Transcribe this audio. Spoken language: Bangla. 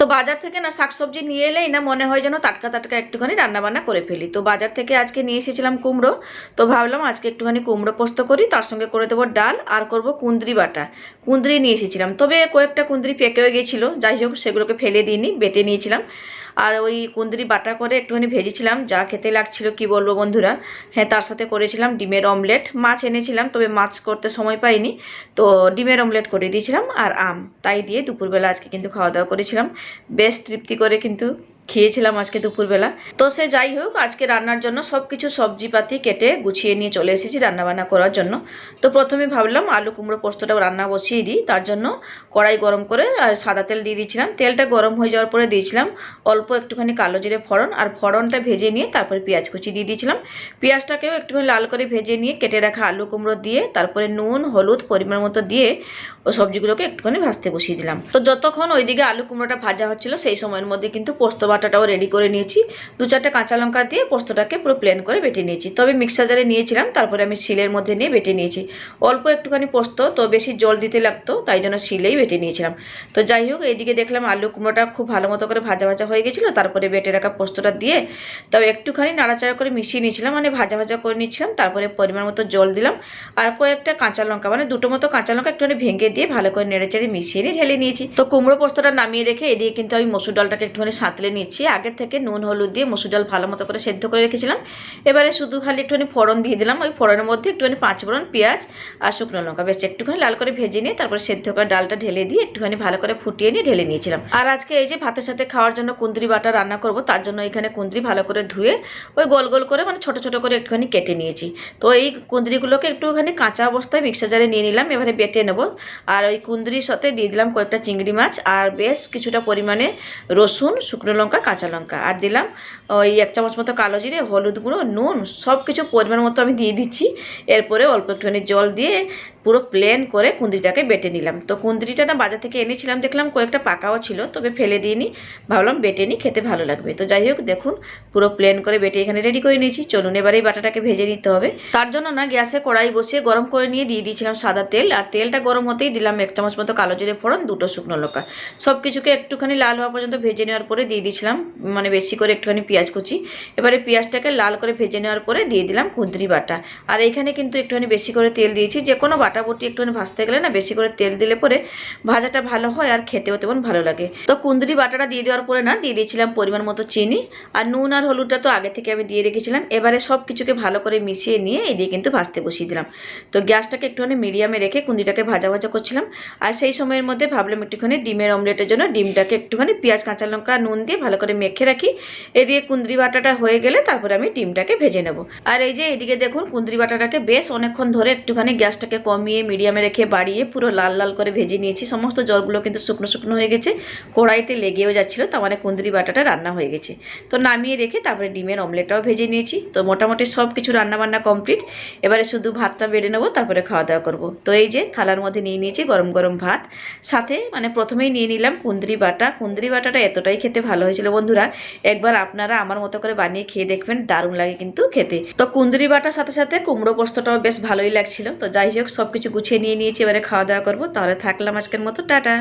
তো বাজার থেকে না শাকসবজি নিয়ে এলেই না মনে হয় যেন টাটকা টাটকা একটুখানি রান্নাবান্না করে ফেলি। তো বাজার থেকে আজকে নিয়ে এসেছিলাম কুমড়ো। তো ভাবলাম আজকে একটুখানি কুমড়ো পোস্ত করি, তার সঙ্গে করে দেবো ডাল আর করব কুঁদরি বাটা। কুঁদরি নিয়ে এসেছিলাম, তবে কয়েকটা কুঁদরি পেকেও গেছিলো, যাই হোক সেগুলোকে ফেলে দিইনি, বেটে নিয়েছিলাম। আর ওই কুঁদরি বাটা করে একটুখানি ভেজেছিলাম, যা খেতে লাগছিল কি বলবো বন্ধুরা। হ্যাঁ, তার সাথে করেছিলাম ডিমের অমলেট। মাছ এনেছিলাম, তবে মাছ করতে সময় পাইনি, তো ডিমের অমলেট করে দিয়েছিলাম আর আম। তাই দিয়ে দুপুরবেলা আজকে কিন্তু খাওয়া দাওয়া করেছিলাম। বেশ তৃপ্তি করে কিন্তু খেয়েছিলাম আজকে দুপুরবেলা। তো সে যাই হোক, আজকে রান্নার জন্য সব কিছু সবজিপাতি কেটে গুছিয়ে নিয়ে চলে এসেছি রান্নাবান্না করার জন্য। তো প্রথমে ভাবলাম আলু কুমড়ো পোস্তটাও রান্না বসিয়ে দিই। তার জন্য কড়াই গরম করে আর সাদা তেল দিয়ে দিয়েছিলাম। তেলটা গরম হয়ে যাওয়ার পরে দিয়েছিলাম অল্প একটুখানি কালো জিরে ফোড়ন, আর ফোড়নটা ভেজে নিয়ে তারপরে পেঁয়াজ কুচি দিয়ে দিয়েছিলাম। পেঁয়াজটাকেও একটুখানি লাল করে ভেজে নিয়ে কেটে রাখা আলু কুমড়ো দিয়ে তারপরে নুন হলুদ পরিমাণ মতো দিয়ে ও সবজিগুলোকে একটুখানি ভাজতে বসিয়ে দিলাম। তো যতক্ষণ ওইদিকে আলু কুমড়োটা ভাজা হচ্ছিল সেই সময়ের মধ্যে কিন্তু পোস্ত বাটাটাও রেডি করে নিয়েছি। 2-4টা কাঁচা লঙ্কা দিয়ে পোস্তটাকে পুরো প্লেন করে বেটে নিয়েছি, তবে মিক্সার জারে নিয়েছিলাম, তারপরে আমি শিলের মধ্যে নিয়ে বেটে নিয়েছি। অল্প একটুখানি পোস্ত, তো বেশি জল দিতে লাগতো, তাই জন্য শিলেই বেটে নিয়েছিলাম। তো যাই হোক, এইদিকে দেখলাম আলু কুমড়োটা খুব ভালো মতো করে ভাজা ভাজা হয়ে গেছিলো, তারপরে বেটে রাখা পোস্তটা দিয়ে তবে একটুখানি নাড়াচাড়া করে মিশিয়ে নিয়েছিলাম, মানে ভাজা ভাজা করে নিচ্ছিলাম। তারপরে পরিমাণ মতো জল দিলাম আর কয়েকটা কাঁচা লঙ্কা, মানে 2টো মতো কাঁচা লঙ্কা একটুখানি ভেঙে দিয়ে ভালো করে নেড়েচেড়ে মিশিয়ে নিয়ে ঢেলে নিয়েছি। তো কুমড়ো পোস্তটা নামিয়ে রেখে এদিকে কিন্তু আমি মসুর ডালটাকে একটুখানি সাঁতলে নিচ্ছি। আগের থেকে নুন হলুদ দিয়ে মসুর ডাল ভালো মতো করে সেদ্ধ করে রেখেছিলাম। এবারে শুধু খালি একটুখানি ফোড়ন দিয়ে দিলাম। ওই ফোড়নের মধ্যে একটুখানি 5 ফোড়ন, পেঁয়াজ আর শুকনো লঙ্কা বেশ একটুখানি লাল করে ভেজে নিয়ে তারপরে সেদ্ধ করে ডালটা ঢেলে দিয়ে একটুখানি ভালো করে ফুটিয়ে নিয়ে ঢেলে নিয়েছিলাম। আর আজকে এই যে ভাতের সাথে খাওয়ার জন্য কুঁদরি বাটা রান্না করব, তার জন্য এখানে কুঁদরি ভালো করে ধুয়ে ওই গোল গোল করে মানে ছোট ছোট করে একটুখানি কেটে নিয়েছি। তো এই কুঁদরিগুলোকে একটুখানি কাঁচা অবস্থায় মিক্সার জারে নিয়ে নিলাম, এবারে বেটে নেব। আর ওই কুঁদরির সাথে দিয়ে দিলাম কয়েকটা চিংড়ি মাছ আর বেশ কিছুটা পরিমাণে রসুন, শুকনো লঙ্কা, কাঁচা লঙ্কা, আর দিলাম ওই 1 চামচ মতো কালো জিরে, হলুদ গুঁড়ো, নুন, সব কিছু পরিমাণ মতো আমি দিয়ে দিচ্ছি। এরপরে অল্প একটুখানি জল দিয়ে পুরো প্লেন করে কুঁদরিটাকে বেটে নিলাম। তো কুঁদরিটা না বাজার থেকে এনেছিলাম, দেখলাম কয়েকটা পাকাও ছিল, তবে ফেলে দিইনি, ভাবলাম বেটে নিই, খেতে ভালো লাগবে। তো যাই হোক, দেখুন পুরো প্লেন করে বেটে এখানে রেডি করে নিয়েছি। চলুন এবারে এই বাটাটাকে ভেজে নিতে হবে। তার জন্য না গ্যাসে কড়াই বসিয়ে গরম করে নিয়ে দিয়ে দিয়েছিলাম সাদা তেল, আর তেলটা গরম হতেই দিলাম 1 চামচ মতো কালো জিরে ফোড়ন, 2টো শুকনো লঙ্কা। সব কিছুকে একটুখানি লাল হওয়া পর্যন্ত ভেজে নেওয়ার পরে দিয়ে দিয়েছিলাম মানে বেশি করে একটুখানি পেঁয়াজ কুচি। এবারে পেঁয়াজটাকে লাল করে ভেজে নেওয়ার পরে দিয়ে দিলাম কুঁদরি বাটা। আর এইখানে কিন্তু একটুখানি বেশি করে তেল দিয়েছি। যে কোনো বাটা বটি একটুখানি ভাজতে গেলে না বেশি করে তেল দিলে পরে ভাজাটা ভালো হয় আর খেতেও তেমন ভালো লাগে। তো কুঁদরি বাটাটা দিয়ে দেওয়ার পরে না দিয়ে দিয়েছিলাম পরিমাণ মতো চিনি, আর নুন আর হলুদটা তো আগে থেকে আমি দিয়ে রেখেছিলাম। এবারে সব কিছুকে ভালো করে মিশিয়ে নিয়ে এদিকে কিন্তু ভাজতে বসিয়ে দিলাম। তো গ্যাসটাকে একটুখানি মিডিয়ামে রেখে কুঁদরিটাকে ভাজা ভাজা করছিলাম। আর সেই সময়ের মধ্যে ভাবলাম একটুখানি ডিমের অমলেটের জন্য ডিমটাকে একটুখানি পেঁয়াজ কাঁচা লঙ্কা নুন দিয়ে ভালো করে মেখে রাখি। এদিকে কুঁদরি বাটাটা হয়ে গেলে তারপরে আমি ডিমটাকে ভেজে নেব। আর এই যে এদিকে দেখুন কুঁদরি বাটাটাকে বেশ অনেকক্ষণ ধরে একটুখানি গ্যাসটাকে কমিয়ে মিডিয়ামে রেখে বাড়িয়ে পুরো লাল লাল করে ভেজে নিয়েছি। সমস্ত জলগুলো কিন্তু শুকনো শুকনো হয়ে গেছে, কড়াইতে লেগেও যাচ্ছিলো, তার মানে কুঁদরি বাটাটা রান্না হয়ে গেছে। তো নামিয়ে রেখে তারপরে ডিমের অমলেটটাও ভেজে নিয়েছি। তো মোটামুটি সব কিছু রান্নাবান্না কমপ্লিট। এবারে শুধু ভাতটা বেড়ে নেবো, তারপরে খাওয়া দাওয়া করবো। তো এই যে থালার মধ্যে নিয়ে নিয়েছি গরম গরম ভাত, সাথে মানে প্রথমেই নিয়ে নিলাম কুঁদরি বাটা। কুঁদরি বাটাটা এতটাই খেতে ভালো হয়েছিল বন্ধুরা, একবার আপনারা আমার মতো করে বানিয়ে খেয়ে দেখবেন, দারুণ লাগে কিন্তু খেতে। তো কুঁদরি বাটার সাথে সাথে কুমড়ো পোস্তটাও বেশ ভালোই লাগছিল। তো যাই হোক, সব কিছু গুছিয়ে নিয়ে নিয়েছি, এবারে খাওয়া দাওয়া করবো। তাহলে থাকলাম আজকের মতো, টাটা।